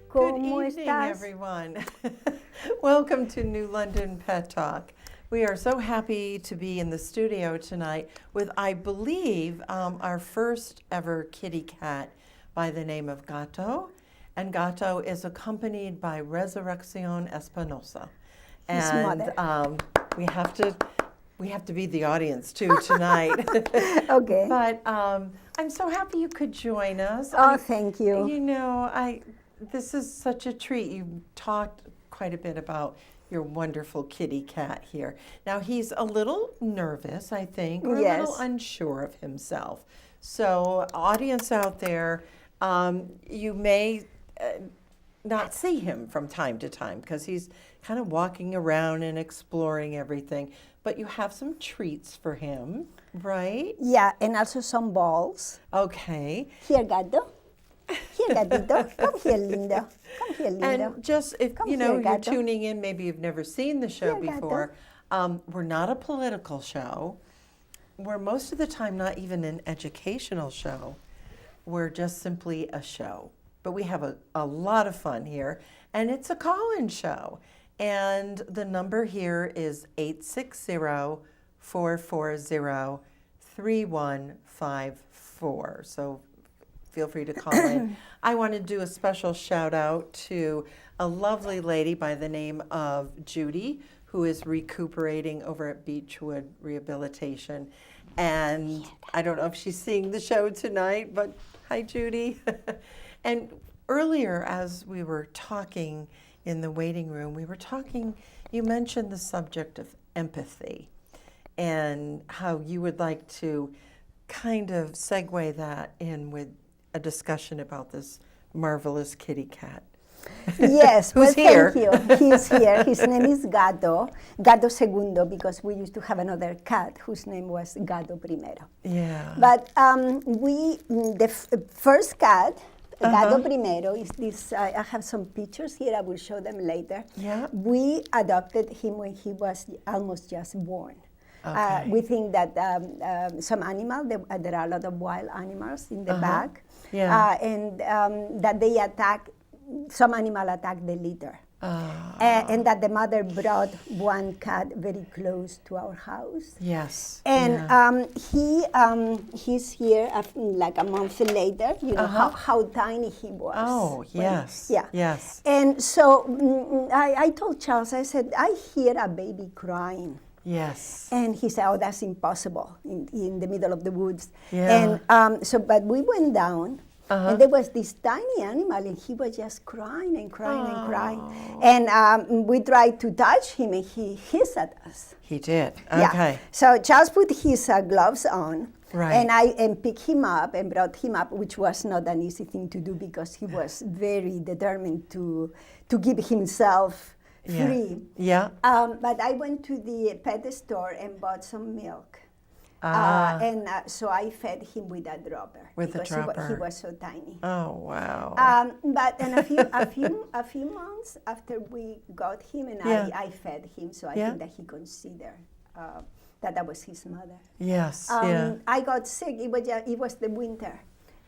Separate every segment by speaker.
Speaker 1: ¿Cómo
Speaker 2: Good evening,
Speaker 1: estás?
Speaker 2: everyone. Welcome to New London Pet Talk. We are so happy to be in the studio tonight with, I believe, our first ever kitty cat by the name of Gato. And Gato is accompanied by Resurrection Espinosa.
Speaker 1: His mother.
Speaker 2: We have to be the audience too tonight.
Speaker 1: Okay.
Speaker 2: But I'm so happy you could join us.
Speaker 1: Thank you.
Speaker 2: You know, this is such a treat. You talked quite a bit about your wonderful kitty cat here. Now, he's a little nervous, I think, or a little unsure of himself. So, audience out there, you may not see him from time to time because he's kind of walking around and exploring everything. But you have some treats for him, right?
Speaker 1: Yeah, and also some balls.
Speaker 2: Okay.
Speaker 1: Here, Gato. Here, Gatito. Come here, Lindo. Come here, Lindo.
Speaker 2: And just if
Speaker 1: Come
Speaker 2: you know
Speaker 1: here,
Speaker 2: you're
Speaker 1: Gato.
Speaker 2: tuning in, maybe you've never seen the show
Speaker 1: Here, Gato.
Speaker 2: before. We're not a political show. We're most of the time not even an educational show. We're just simply a show. But we have a lot of fun here, and it's a call-in show. And the number here is 860-440-3154. So feel free to call in. I want to do a special shout out to a lovely lady by the name of Judy, who is recuperating over at Beechwood Rehabilitation. And I don't know if she's seeing the show tonight, but hi, Judy. And earlier, as we were talking in the waiting room, you mentioned the subject of empathy and how you would like to kind of segue that in with a discussion about this marvelous kitty cat.
Speaker 1: Yes,
Speaker 2: Who's here?
Speaker 1: Thank you. He's here. His name is Gato II, because we used to have another cat whose name was Gato Primero.
Speaker 2: Yeah.
Speaker 1: But the first cat, Gato Primero, is this. I have some pictures here. I will show them later.
Speaker 2: Yeah.
Speaker 1: We adopted him when he was almost just born.
Speaker 2: Okay.
Speaker 1: We think that some animal, there are a lot of wild animals in the back, and that they attack, some animal attack the litter. And that the mother brought one cat very close to our house.
Speaker 2: Yes.
Speaker 1: And he's here like a month later, you know, how tiny he was.
Speaker 2: Oh, yes.
Speaker 1: Yeah.
Speaker 2: Yes.
Speaker 1: And so I told Charles, I said, I hear a baby crying.
Speaker 2: Yes.
Speaker 1: And he said, oh, that's impossible in the middle of the woods.
Speaker 2: Yeah.
Speaker 1: And but we went down, and there was this tiny animal, and he was just crying and crying and crying. And we tried to touch him, and he hissed at us.
Speaker 2: He did.
Speaker 1: Yeah.
Speaker 2: Okay.
Speaker 1: So Charles put his gloves on,
Speaker 2: Right.
Speaker 1: and I picked him up and brought him up, which was not an easy thing to do because he was very determined to keep himself free.
Speaker 2: Yeah.
Speaker 1: But I went to the pet store and bought some milk. So I fed him with a dropper.
Speaker 2: With a
Speaker 1: because
Speaker 2: dropper.
Speaker 1: He was so tiny.
Speaker 2: Oh, wow.
Speaker 1: But in a few months after we got him, and I fed him, so I think that he considered that was his mother.
Speaker 2: Yes.
Speaker 1: I got sick. It was the winter.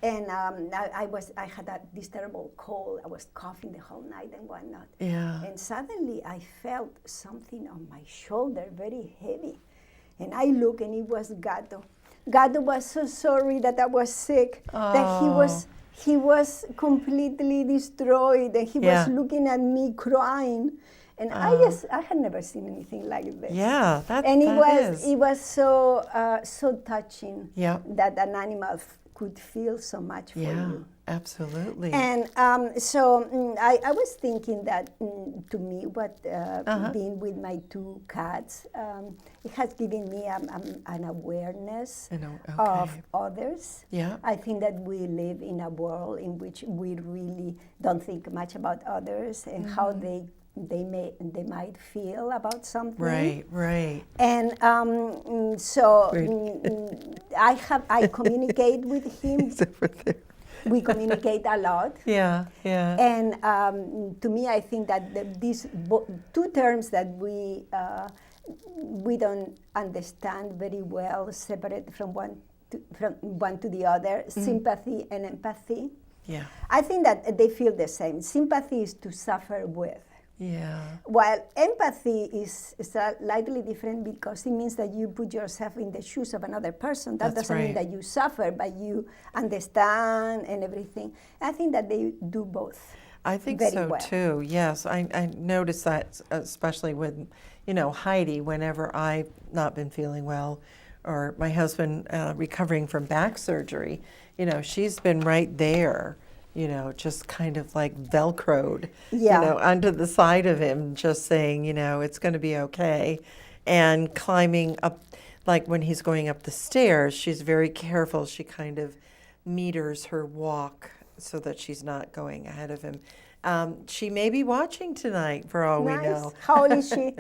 Speaker 1: And I had this terrible cold. I was coughing the whole night and whatnot.
Speaker 2: Yeah.
Speaker 1: And suddenly I felt something on my shoulder, very heavy. And I looked, and it was Gato. Gato was so sorry that I was sick, that he was completely destroyed, and he was looking at me crying. And I had never seen anything like this.
Speaker 2: Yeah,
Speaker 1: it was so touching
Speaker 2: that
Speaker 1: an animal could feel so much for you.
Speaker 2: Absolutely.
Speaker 1: And so I was thinking that to me, what being with my two cats, it has given me an awareness of others.
Speaker 2: Yeah.
Speaker 1: I think that we live in a world in which we really don't think much about others and how they might feel about something.
Speaker 2: Right.
Speaker 1: And I communicate with him.
Speaker 2: He's over there.
Speaker 1: We communicate a lot.
Speaker 2: Yeah.
Speaker 1: And to me, I think that these two terms that we don't understand very well, separate from one to the other, sympathy and empathy.
Speaker 2: Yeah.
Speaker 1: I think that they feel the same. Sympathy is to suffer with.
Speaker 2: Yeah.
Speaker 1: While empathy is slightly different because it means that you put yourself in the shoes of another person. That
Speaker 2: That's
Speaker 1: doesn't mean
Speaker 2: right.
Speaker 1: that you suffer, but you understand and everything. I think that they do both.
Speaker 2: I think
Speaker 1: very
Speaker 2: so
Speaker 1: well.
Speaker 2: too. Yes, I noticed that, especially with, Heidi. Whenever I've not been feeling well, or my husband recovering from back surgery, she's been right there. Just kind of like Velcroed,
Speaker 1: Yeah.
Speaker 2: onto the side of him, just saying, it's going to be okay, and climbing up. Like when he's going up the stairs, she's very careful. She kind of meters her walk so that she's not going ahead of him. She may be watching tonight, for all we know.
Speaker 1: How old is she?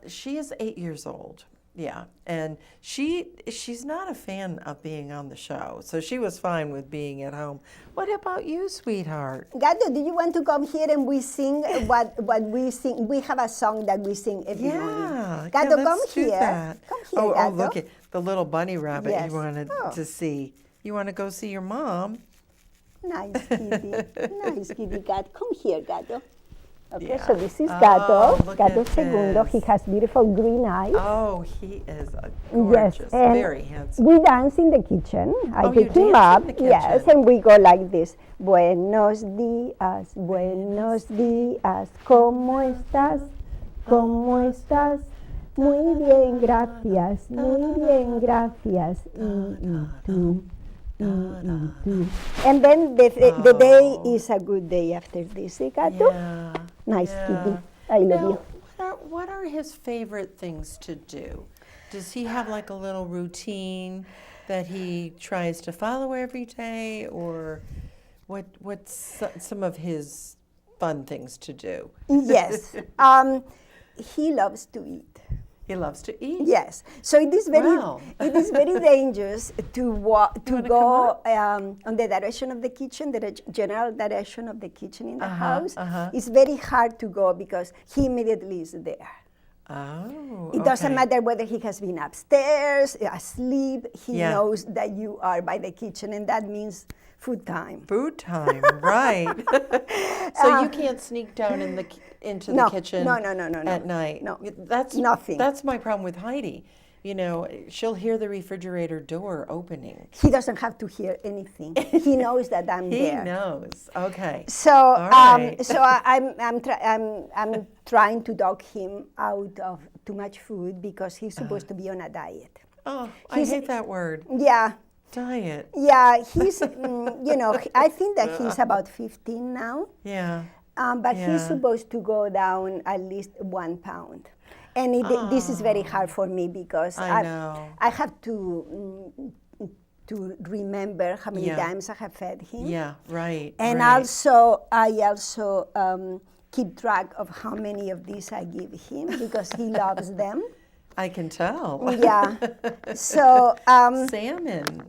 Speaker 2: She is 8 years old. Yeah, and she's not a fan of being on the show, so she was fine with being at home. What about you, sweetheart?
Speaker 1: Gato, do you want to come here and we sing what we sing? We have a song that we sing every morning. Gato,
Speaker 2: let's
Speaker 1: come
Speaker 2: do
Speaker 1: here.
Speaker 2: that.
Speaker 1: Come here,
Speaker 2: Oh,
Speaker 1: Gato.
Speaker 2: look at the little bunny rabbit
Speaker 1: Yes.
Speaker 2: you wanted to see. You want to go see your mom?
Speaker 1: Nice kitty. Nice kitty cat. Come here, Gato. Okay,
Speaker 2: Yeah.
Speaker 1: so this is
Speaker 2: Oh,
Speaker 1: Gato.
Speaker 2: look
Speaker 1: Gato
Speaker 2: at
Speaker 1: Segundo.
Speaker 2: this.
Speaker 1: He has beautiful green eyes.
Speaker 2: Oh, he is a
Speaker 1: Yes,
Speaker 2: gorgeous,
Speaker 1: and
Speaker 2: very handsome.
Speaker 1: we dance in the kitchen. I
Speaker 2: Oh, you
Speaker 1: pick him
Speaker 2: dance
Speaker 1: up.
Speaker 2: in the
Speaker 1: Yes,
Speaker 2: kitchen.
Speaker 1: and we go like this. Buenos días, buenos días. ¿Cómo estás? ¿Cómo estás? Muy bien, gracias. Muy bien, gracias. Y tú. And then the day is a good day after this. ¿Sí, Gato?
Speaker 2: Yeah.
Speaker 1: Nice
Speaker 2: yeah.
Speaker 1: kitty. I love
Speaker 2: Now,
Speaker 1: you.
Speaker 2: what are his favorite things to do? Does he have like a little routine that he tries to follow every day, or what's some of his fun things to do?
Speaker 1: Yes. He loves to eat.
Speaker 2: He loves to eat.
Speaker 1: Yes. So it is very
Speaker 2: Wow.
Speaker 1: it is very dangerous to
Speaker 2: wanna
Speaker 1: go on the direction of the kitchen, the general direction of the kitchen in the house. It's very hard to go because he immediately is there.
Speaker 2: Oh.
Speaker 1: It doesn't
Speaker 2: okay.
Speaker 1: matter whether he has been upstairs, asleep. He
Speaker 2: Yeah.
Speaker 1: knows that you are by the kitchen, and that means food time.
Speaker 2: Food time, right? So you can't sneak down into the kitchen
Speaker 1: no,
Speaker 2: at night.
Speaker 1: No,
Speaker 2: That's
Speaker 1: nothing.
Speaker 2: That's my problem with Heidi. She'll hear the refrigerator door opening.
Speaker 1: He doesn't have to hear anything. He knows that I'm
Speaker 2: He
Speaker 1: there.
Speaker 2: knows. Okay.
Speaker 1: So,
Speaker 2: right.
Speaker 1: I'm trying to dog him out of too much food because he's supposed to be on a diet.
Speaker 2: Oh, I
Speaker 1: He's-
Speaker 2: hate that word.
Speaker 1: Yeah,
Speaker 2: Diet.
Speaker 1: yeah. He's, I think that he's about 15 now,
Speaker 2: Yeah.
Speaker 1: but he's
Speaker 2: Yeah.
Speaker 1: supposed to go down at least 1 pound. And this is very hard for me because
Speaker 2: I know.
Speaker 1: I have to remember how many
Speaker 2: Yeah.
Speaker 1: times I have fed him.
Speaker 2: Yeah. Right.
Speaker 1: And
Speaker 2: right.
Speaker 1: I also keep track of how many of these I give him because he loves them.
Speaker 2: I can tell.
Speaker 1: Yeah. So,
Speaker 2: Salmon.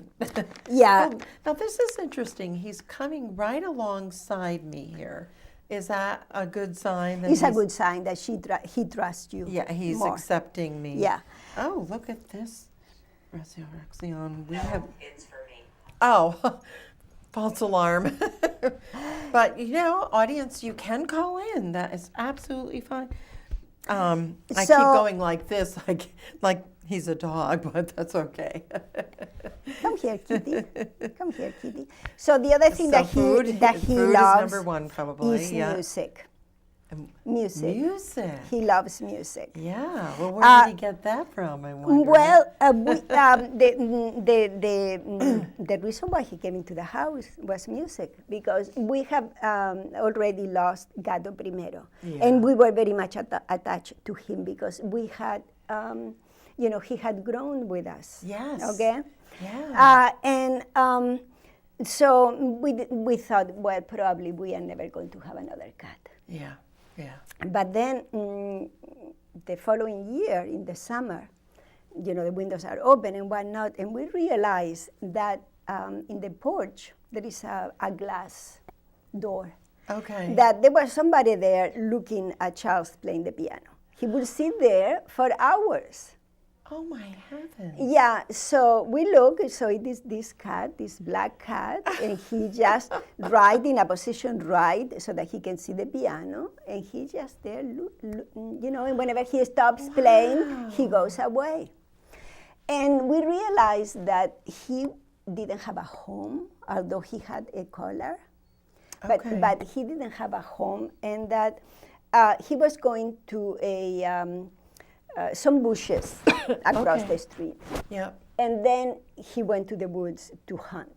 Speaker 1: yeah.
Speaker 2: Oh, now this is interesting. He's coming right alongside me here. Is that a good sign? That
Speaker 1: It's a
Speaker 2: he's-
Speaker 1: good sign that he trusts you.
Speaker 2: Yeah, he's
Speaker 1: more.
Speaker 2: accepting me.
Speaker 1: Yeah.
Speaker 2: Oh, look at this. Resurrection. We have.
Speaker 3: It's for me.
Speaker 2: Oh, false alarm. But audience, you can call in. That is absolutely fine. I keep
Speaker 1: So-
Speaker 2: going like this, like he's a dog, but that's okay.
Speaker 1: Come here, kitty. Come here, kitty. So the other thing
Speaker 2: So
Speaker 1: that
Speaker 2: food
Speaker 1: he
Speaker 2: is
Speaker 1: loves
Speaker 2: number one, probably.
Speaker 1: is
Speaker 2: Yeah.
Speaker 1: music.
Speaker 2: Um,
Speaker 1: Music.
Speaker 2: Music.
Speaker 1: He loves music.
Speaker 2: Yeah. Well, where did he get that from? I wonder.
Speaker 1: Well, the reason why he came into the house was music because we have already lost Gato Primero,
Speaker 2: Yeah.
Speaker 1: and we were very much attached to him because we had, he had grown with us.
Speaker 2: Yes.
Speaker 1: Okay.
Speaker 2: Yeah.
Speaker 1: So we thought, well, probably we are never going to have another cat.
Speaker 2: Yeah. Yeah.
Speaker 1: But then the following year, in the summer, the windows are open and whatnot, and we realized that in the porch there is a glass door.
Speaker 2: Okay.
Speaker 1: That there was somebody there looking at Charles playing the piano. He would sit there for hours.
Speaker 2: Oh my heavens.
Speaker 1: Yeah, so we look, so it is this cat, this black cat, and he just right in a position right so that he can see the piano, and he just there, and whenever he stops playing, he goes away. And we realized that he didn't have a home, although he had a collar, but he didn't have a home, and that he was going to some bushes across the street.
Speaker 2: Yeah.
Speaker 1: And then he went to the woods to hunt.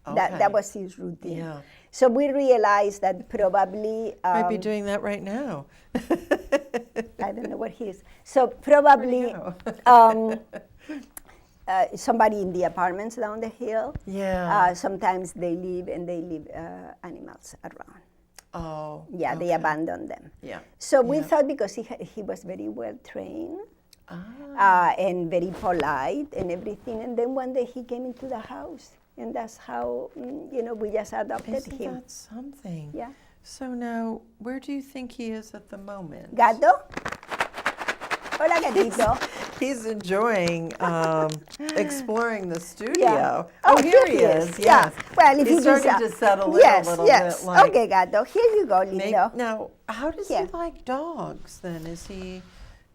Speaker 1: That was his routine.
Speaker 2: Yeah.
Speaker 1: So we realized that probably...
Speaker 2: might be doing that right now.
Speaker 1: I don't know what he is. So probably somebody in the apartments down the hill.
Speaker 2: Yeah.
Speaker 1: Sometimes they leave animals around.
Speaker 2: Oh.
Speaker 1: Yeah, they abandon them.
Speaker 2: Yeah.
Speaker 1: So we thought because he was very well trained and very polite and everything, and then one day he came into the house, and that's how we just adopted
Speaker 2: Isn't
Speaker 1: him.
Speaker 2: that something?
Speaker 1: Yeah.
Speaker 2: So now, where do you think he is at the moment?
Speaker 1: Gato? Hola, gatito.
Speaker 2: He's enjoying exploring the studio.
Speaker 1: Yeah.
Speaker 2: Oh, here he is.
Speaker 1: Yeah. Well, if
Speaker 2: he's starting to settle in a little bit. Like,
Speaker 1: okay, Gato. Here you go, lindo.
Speaker 2: Now, how does he like dogs then? Is he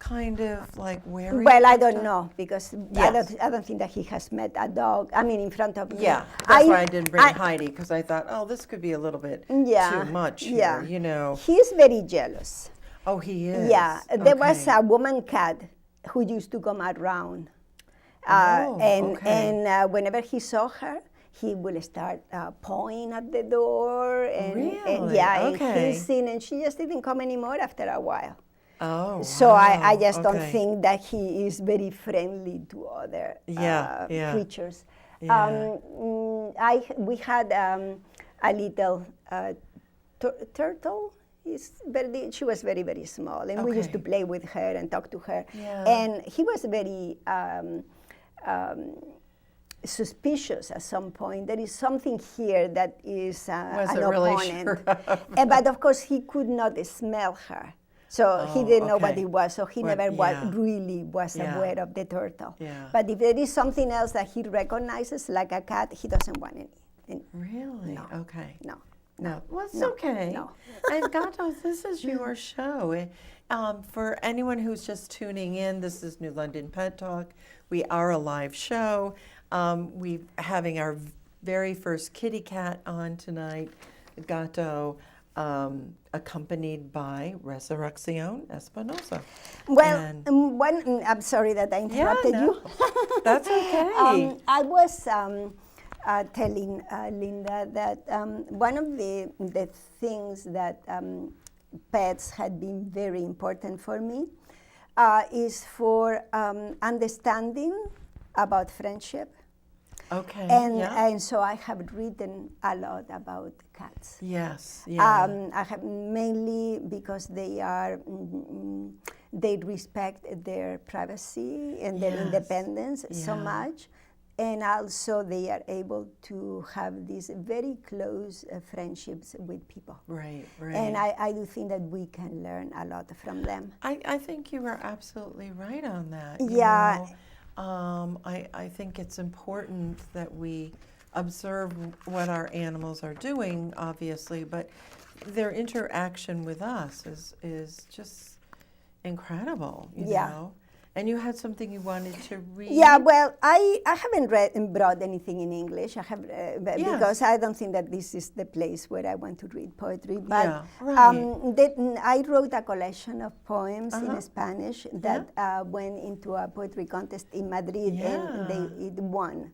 Speaker 2: kind of like wary?
Speaker 1: Well, I don't know because I don't think that he has met a dog. I mean, in front of me.
Speaker 2: Yeah, that's why I didn't bring Heidi, because I thought, oh, this could be a little bit too much here,
Speaker 1: He's very jealous.
Speaker 2: Oh, he is?
Speaker 1: Yeah, there was a woman cat who used to come around. And whenever he saw her, he will start pawing at the door and and hissing, and she just didn't come anymore after a while.
Speaker 2: Oh,
Speaker 1: so I just don't think that he is very friendly to other creatures.
Speaker 2: Yeah.
Speaker 1: We had a little turtle. She was very, very small, and we used to play with her and talk to her.
Speaker 2: Yeah.
Speaker 1: And he was very suspicious at some point. There is something here that is an opponent. But of course, he could not smell her. So he didn't know what it was, so he never really was aware of the turtle.
Speaker 2: Yeah.
Speaker 1: But if there is something else that he recognizes, like a cat, he doesn't want any.
Speaker 2: Really?
Speaker 1: No.
Speaker 2: Okay.
Speaker 1: No.
Speaker 2: No. Well, it's okay.
Speaker 1: No.
Speaker 2: And Gato, this is your show. For anyone who's just tuning in, this is New London Pet Talk. We are a live show. We're having our very first kitty cat on tonight, Gato, accompanied by Resurrection Espinosa.
Speaker 1: Well, I'm sorry that I interrupted you.
Speaker 2: That's okay.
Speaker 1: I was telling Linda that one of the things that pets had been very important for me is for understanding about friendship.
Speaker 2: Okay.
Speaker 1: And so I have written a lot about cats.
Speaker 2: Yes. Yeah.
Speaker 1: I have mainly because they respect their privacy and their independence so much. And also they are able to have these very close friendships with people.
Speaker 2: Right.
Speaker 1: And I do think that we can learn a lot from them.
Speaker 2: I think you are absolutely right on that.
Speaker 1: Yeah.
Speaker 2: I think it's important that we observe what our animals are doing, obviously, but their interaction with us is just incredible, you know. And you had something you wanted to read?
Speaker 1: Yeah, well, I haven't brought anything in English. I have because I don't think that this is the place where I want to read poetry. But I wrote a collection of poems in Spanish that went into a poetry contest in Madrid, and it won.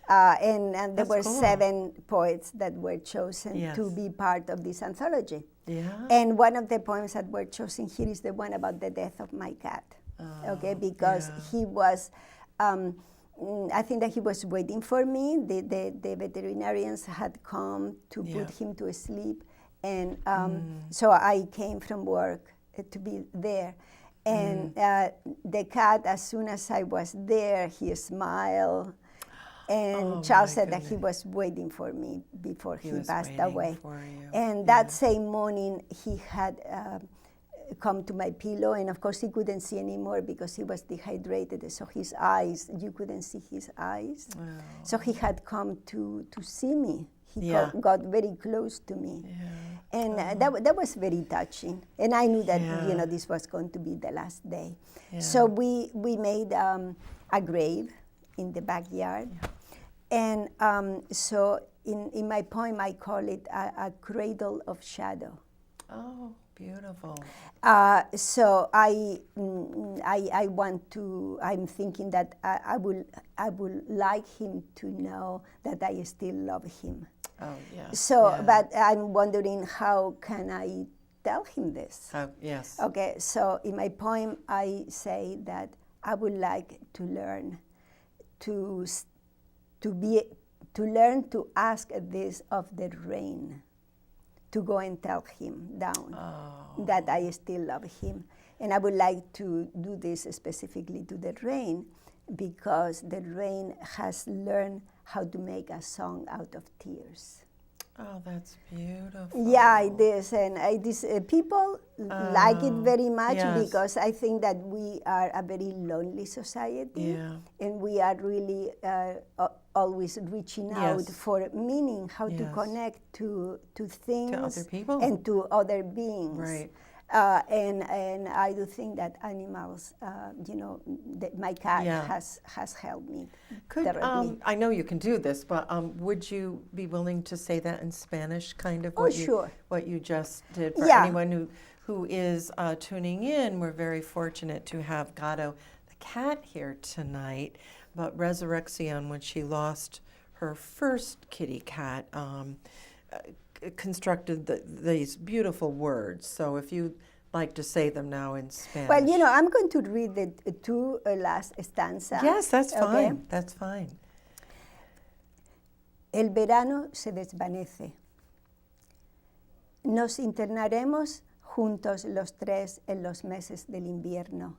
Speaker 1: And there were 7 poets that were chosen to be part of this anthology.
Speaker 2: Yeah.
Speaker 1: And one of the poems that were chosen here is the one about the death of my cat. Because he was, I think that he was waiting for me. The veterinarians had come to put him to sleep, and so I came from work to be there. And the cat, as soon as I was there, he smiled. And Charles said that he was waiting for me before he passed away. And that same morning, he had come to my pillow, and of course he couldn't see anymore because he was dehydrated, so his eyes, you couldn't see his eyes.
Speaker 2: Oh.
Speaker 1: So he had come to see me. He
Speaker 2: Yeah.
Speaker 1: got very close to me.
Speaker 2: Yeah.
Speaker 1: And that was very touching. And I knew that,
Speaker 2: Yeah.
Speaker 1: this was going to be the last day.
Speaker 2: Yeah.
Speaker 1: So we made a grave in the backyard.
Speaker 2: Yeah.
Speaker 1: And so in my poem, I call it a cradle of shadow.
Speaker 2: Oh, beautiful.
Speaker 1: So I want to. I'm thinking that I would like him to know that I still love him.
Speaker 2: Oh, yes.
Speaker 1: So,
Speaker 2: yeah.
Speaker 1: but I'm wondering how can I tell him this?
Speaker 2: Yes.
Speaker 1: Okay. So in my poem, I say that I would like to learn to learn to ask this of the rain, to go and tell him down that I still love him. And I would like to do this specifically to the rain because the rain has learned how to make a song out of tears.
Speaker 2: Oh, that's beautiful.
Speaker 1: Yeah, it is. And people like it very much
Speaker 2: yes.
Speaker 1: because I think that we are a very lonely society.
Speaker 2: Yeah.
Speaker 1: And we are really always reaching out
Speaker 2: Yes.
Speaker 1: for meaning, how to
Speaker 2: Yes.
Speaker 1: connect to things.
Speaker 2: To other people.
Speaker 1: And to other beings.
Speaker 2: Right.
Speaker 1: And I do think that animals, my cat
Speaker 2: Yeah.
Speaker 1: has helped me
Speaker 2: Could
Speaker 1: terribly.
Speaker 2: I know you can do this, but would you be willing to say that in Spanish, kind of?
Speaker 1: Oh, sure.
Speaker 2: What you just did for
Speaker 1: Yeah.
Speaker 2: anyone who is tuning in. We're very fortunate to have Gato the cat here tonight. But Resurrection, when she lost her first kitty cat, constructed these beautiful words. So if you'd like to say them now in Spanish.
Speaker 1: Well, I'm going to read the two last stanzas.
Speaker 2: Yes, that's
Speaker 1: okay?
Speaker 2: fine. That's fine.
Speaker 1: El verano se desvanece. Nos internaremos juntos los tres en los meses del invierno.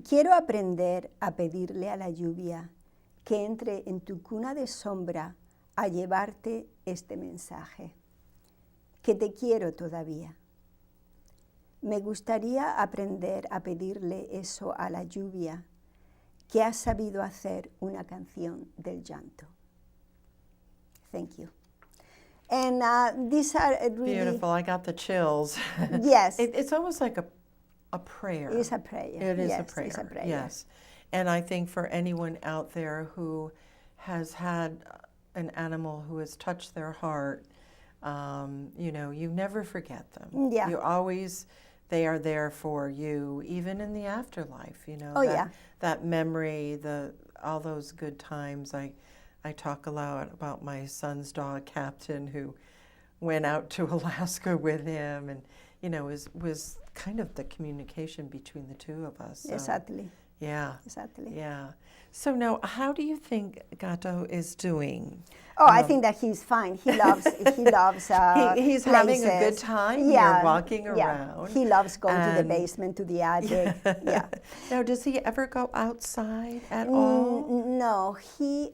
Speaker 1: Quiero aprender a pedirle a la lluvia que entre en tu cuna de sombra a llevarte este mensaje, que te quiero todavía. Me gustaría aprender a pedirle eso a la lluvia, que ha sabido hacer una canción del llanto. Thank you. And these are really
Speaker 2: Beautiful. I got the chills.
Speaker 1: Yes.
Speaker 2: It's almost like a prayer.
Speaker 1: It is a prayer.
Speaker 2: It is
Speaker 1: Yes,
Speaker 2: a prayer.
Speaker 1: it's a prayer.
Speaker 2: Yes. And I think for anyone out there who has had an animal who has touched their heart, you never forget them.
Speaker 1: Yeah.
Speaker 2: You always, they are there for you, even in the afterlife.
Speaker 1: Oh, yeah.
Speaker 2: That memory, all those good times. I talk a lot about my son's dog, Captain, who went out to Alaska with him, and was kind of the communication between the two of us. So,
Speaker 1: Exactly.
Speaker 2: Yeah.
Speaker 1: Exactly.
Speaker 2: Yeah. So now, how do you think Gato is doing?
Speaker 1: Oh, I think that he's fine. He loves.
Speaker 2: He's having a good
Speaker 1: places.
Speaker 2: time.
Speaker 1: Yeah,
Speaker 2: You're walking
Speaker 1: yeah.
Speaker 2: around.
Speaker 1: He loves going to the
Speaker 2: and-
Speaker 1: basement, to the attic. Yeah.
Speaker 2: Now, does he ever go outside at all?
Speaker 1: No, he.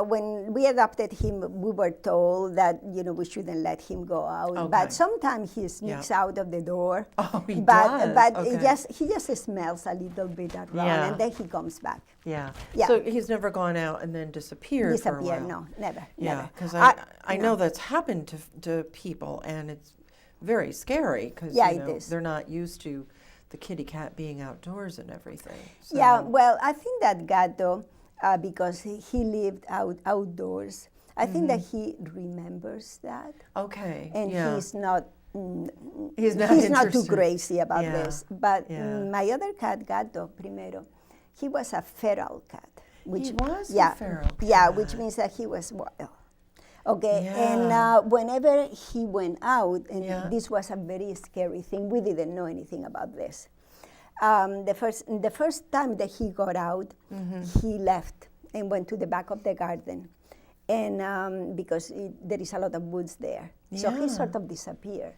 Speaker 1: When we adopted him, we were told that we shouldn't let him go out.
Speaker 2: Okay.
Speaker 1: But sometimes he sneaks out of the door.
Speaker 2: Oh, he
Speaker 1: but
Speaker 2: does?
Speaker 1: But
Speaker 2: Okay.
Speaker 1: he just smells a little bit around,
Speaker 2: Yeah.
Speaker 1: and then he comes back.
Speaker 2: Yeah.
Speaker 1: Yeah.
Speaker 2: So he's never gone out and then disappeared for a
Speaker 1: Disappear?
Speaker 2: while.
Speaker 1: No, never.
Speaker 2: Yeah,
Speaker 1: never.
Speaker 2: because
Speaker 1: I
Speaker 2: I know that's happened to people, and it's very scary because
Speaker 1: Yeah, it is.
Speaker 2: they're not used to the kitty cat being outdoors and everything. So,
Speaker 1: Yeah, well, I think that Gato, because he lived outdoors, I think that he remembers that,
Speaker 2: Okay.
Speaker 1: and
Speaker 2: yeah.
Speaker 1: he's not.
Speaker 2: He's not
Speaker 1: too
Speaker 2: interested.
Speaker 1: crazy about
Speaker 2: Yeah,
Speaker 1: this. But
Speaker 2: yeah.
Speaker 1: my other cat, Gato, primero, he was a feral cat.
Speaker 2: He was a
Speaker 1: yeah,
Speaker 2: feral
Speaker 1: Yeah,
Speaker 2: cat.
Speaker 1: which means that he was wild. Okay,
Speaker 2: Yeah.
Speaker 1: and whenever he went out, and
Speaker 2: Yeah.
Speaker 1: this was a very scary thing, we didn't know anything about this. The first time that he got out, he left and went to the back of the garden, and because there is a lot of woods there, so
Speaker 2: Yeah.
Speaker 1: he sort of disappeared.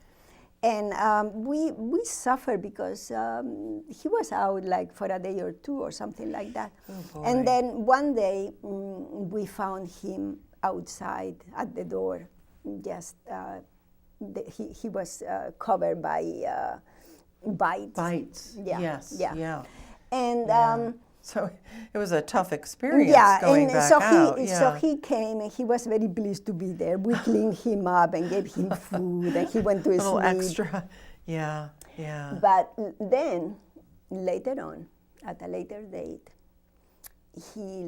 Speaker 1: And we suffered because he was out like for a day or two or something like that.
Speaker 2: Oh, boy.
Speaker 1: And then one day we found him outside at the door, just he was covered by bites.
Speaker 2: Bites.
Speaker 1: Yeah,
Speaker 2: Yes.
Speaker 1: yeah.
Speaker 2: Yeah.
Speaker 1: And
Speaker 2: Yeah. So it was a tough experience going
Speaker 1: and
Speaker 2: back
Speaker 1: so
Speaker 2: out.
Speaker 1: so he came and he was very pleased to be there. We cleaned him up and gave him food, and he went to
Speaker 2: A little
Speaker 1: sleep.
Speaker 2: extra. Yeah. Yeah.
Speaker 1: But then, later on, at a later date, he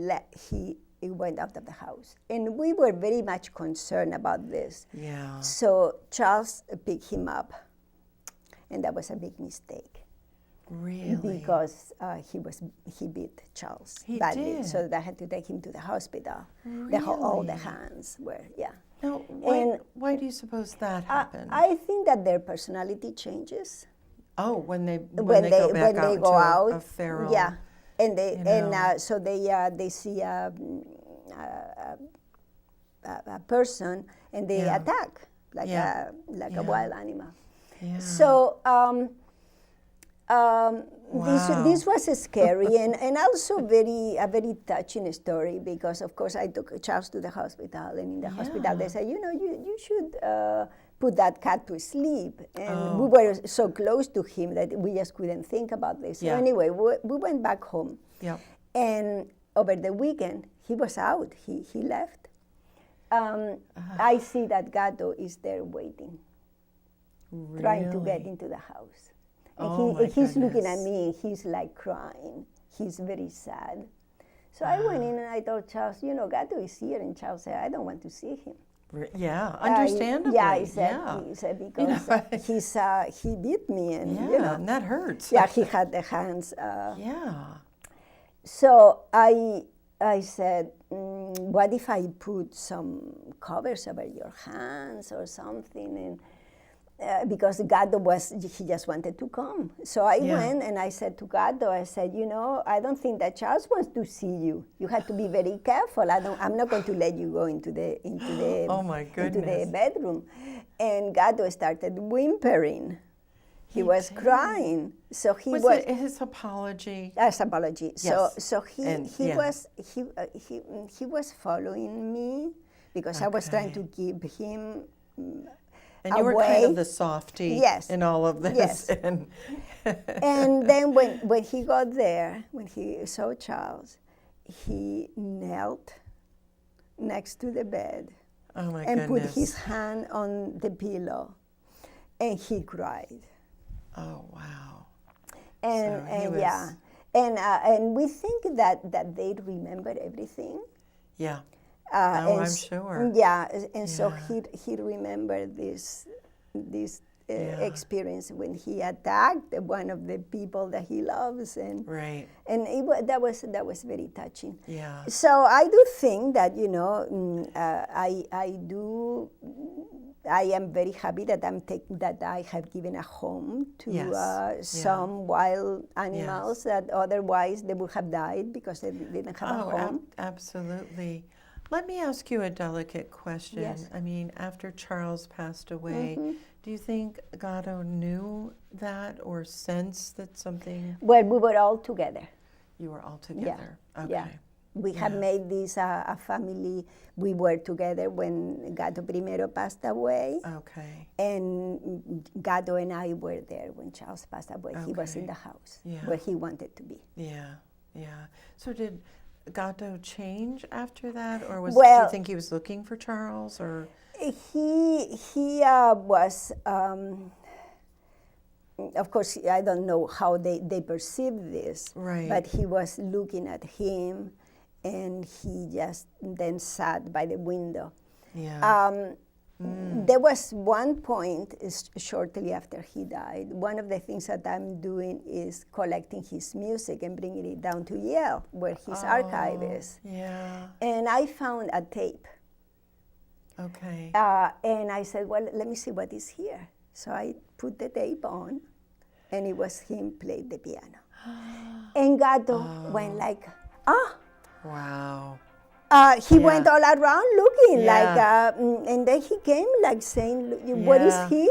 Speaker 1: went out of the house, and we were very much concerned about this.
Speaker 2: Yeah.
Speaker 1: So Charles picked him up, and that was a big mistake.
Speaker 2: Really?
Speaker 1: Because he beat Charles
Speaker 2: He
Speaker 1: badly,
Speaker 2: did?
Speaker 1: so they had to take him to the hospital.
Speaker 2: Really?
Speaker 1: All the hands were, yeah.
Speaker 2: Now,
Speaker 1: And
Speaker 2: why do you suppose that happened?
Speaker 1: I think that their personality changes
Speaker 2: Oh, when they go back out into a feral.
Speaker 1: yeah, and they
Speaker 2: you know.
Speaker 1: so they see a person and they
Speaker 2: Yeah.
Speaker 1: attack like
Speaker 2: Yeah.
Speaker 1: a wild animal.
Speaker 2: Yeah.
Speaker 1: So
Speaker 2: Wow.
Speaker 1: this was scary and also a very touching story, because of course I took Charles to the hospital, and in the hospital they said, you should put that cat to sleep, and we were so close to him that we just couldn't think about this.
Speaker 2: Yeah.
Speaker 1: So anyway, we went back home,
Speaker 2: Yep.
Speaker 1: and over the weekend he was out. He left. I see that Gato is there waiting, trying to get into the house. And he's looking at me, he's like crying. He's very sad. So I went in and I told Charles, Gato is here. And Charles said, I don't want to see him.
Speaker 2: Yeah, understandably.
Speaker 1: He said because he beat me. And,
Speaker 2: and that hurts.
Speaker 1: Yeah, he had the hands.
Speaker 2: Yeah.
Speaker 1: So I said, what if I put some covers over your hands or something? And because Gato he just wanted to come. So I went and I said to Gato, I said, I don't think that Charles wants to see you. You have to be very careful. I'm not going to let you go into the
Speaker 2: Oh my goodness.
Speaker 1: into the bedroom. And Gato started whimpering. He was crying. So
Speaker 2: was it his apology?
Speaker 1: As apology.
Speaker 2: Yes.
Speaker 1: So he was following me because I was trying to keep him.
Speaker 2: And you were kind of the softie in all of this.
Speaker 1: Yes. And then when he got there, when he saw Charles, he knelt next to the bed and put his hand on the pillow, and he cried.
Speaker 2: Oh, wow.
Speaker 1: And we think that they remember everything.
Speaker 2: Yeah.
Speaker 1: I'm
Speaker 2: sure.
Speaker 1: Yeah, and so he remembered this experience when he attacked one of the people that he loves, and that was very touching.
Speaker 2: Yeah.
Speaker 1: So I do think that I am very happy that I have given a home to some wild animals that otherwise they would have died because they didn't have a home.
Speaker 2: Absolutely. Let me ask you a delicate question.
Speaker 1: Yes.
Speaker 2: I mean, after Charles passed away, do you think Gato knew that or sensed that something?
Speaker 1: Well, we were all together.
Speaker 2: You were all together.
Speaker 1: Yeah.
Speaker 2: Okay.
Speaker 1: Yeah. We had made this a family. We were together when Gato I passed away.
Speaker 2: Okay.
Speaker 1: And Gato and I were there when Charles passed away. He was in the house where he wanted to be.
Speaker 2: Yeah. Yeah. So did Gato change after that, or do you think he was looking for Charles, or?
Speaker 1: He was. Of course, I don't know how they perceived this, but he was looking at him, and he just then sat by the window.
Speaker 2: Yeah.
Speaker 1: There was one point shortly after he died. One of the things that I'm doing is collecting his music and bringing it down to Yale, where his archive is.
Speaker 2: Yeah.
Speaker 1: And I found a tape.
Speaker 2: Okay.
Speaker 1: And I said, well, let me see what is here. So I put the tape on, and it was him playing the piano. And Gato went like,
Speaker 2: Wow.
Speaker 1: He went all around looking and then he came like saying, what is he?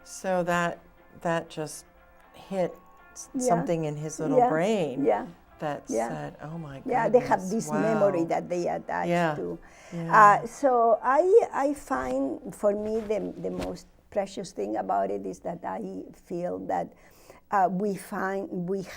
Speaker 2: So that just hit something in his little brain.
Speaker 1: Yeah.
Speaker 2: that said, "Oh my goodness."
Speaker 1: Yeah, they have this
Speaker 2: wow.
Speaker 1: memory that they attach to.
Speaker 2: Yeah.
Speaker 1: So I find, for me, the most precious thing about it is that I feel that we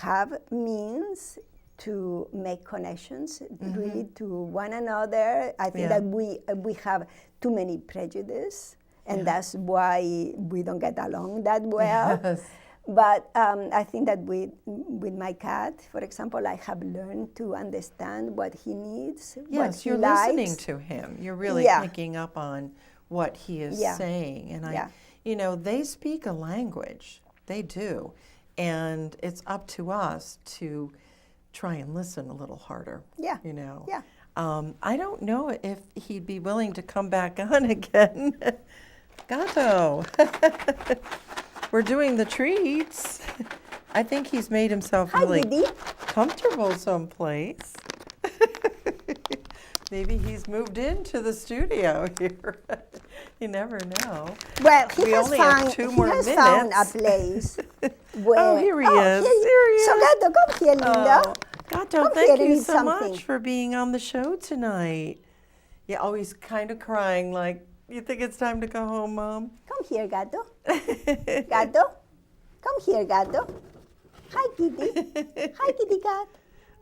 Speaker 1: have means to make connections really to one another. I think that we have too many prejudice, and that's why we don't get along that well.
Speaker 2: Yes.
Speaker 1: But I think that with my cat, for example, I have learned to understand what he needs, what he
Speaker 2: you're
Speaker 1: likes.
Speaker 2: listening to him. You're really picking up on what he is saying. And they speak a language. They do. And it's up to us to try and listen a little harder.
Speaker 1: Yeah. Yeah.
Speaker 2: I don't know if he'd be willing to come back on again. Gato. We're doing the treats. I think he's made himself really comfortable someplace. Maybe he's moved into the studio here. You never know.
Speaker 1: Well, he
Speaker 2: has
Speaker 1: found a place.
Speaker 2: Where, here he is. Here he is.
Speaker 1: So Gato, come here, Linda.
Speaker 2: Gato, thank you so much for being on the show tonight. Yeah, always kind of crying like, you think it's time to go home, Mom?
Speaker 1: Come here, Gato. Gato. Come here, Gato. Hi, kitty. Hi, kitty cat.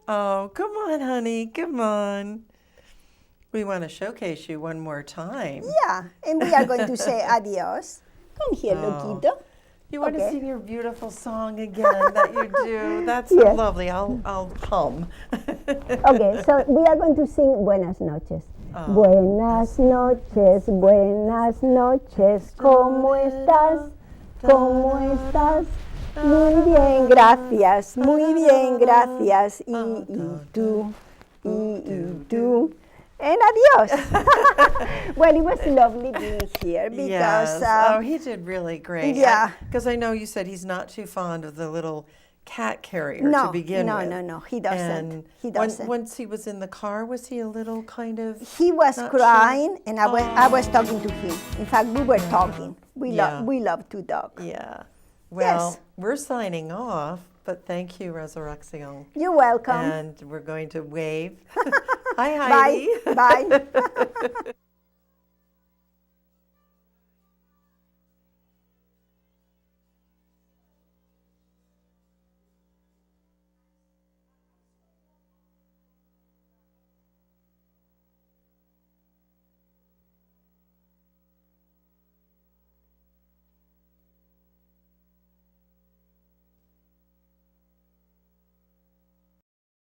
Speaker 2: Oh, come on, honey. Come on. We want to showcase you one more time.
Speaker 1: Yeah, and we are going to say adios. Come here, Loquito.
Speaker 2: You want to sing your beautiful song again that you do? That's so lovely. I'll hum.
Speaker 1: Okay, so we are going to sing Buenas noches. Buenas noches, buenas noches. ¿Cómo estás? ¿Cómo estás? Muy bien, gracias. Muy bien, gracias. Y tú. And adios. Well, it was lovely being here because...
Speaker 2: he did really great.
Speaker 1: Yeah.
Speaker 2: Because I know you said he's not too fond of the little cat carrier to begin with.
Speaker 1: No, he doesn't. He doesn't.
Speaker 2: Once he was in the car, was he a little kind of...
Speaker 1: He was crying, and I was talking to him. In fact, we were talking. We love to talk.
Speaker 2: Yeah. Well, we're signing off, but thank you, Resurrection.
Speaker 1: You're welcome.
Speaker 2: And we're going to wave. Hi, Heidi.
Speaker 1: Bye. Bye.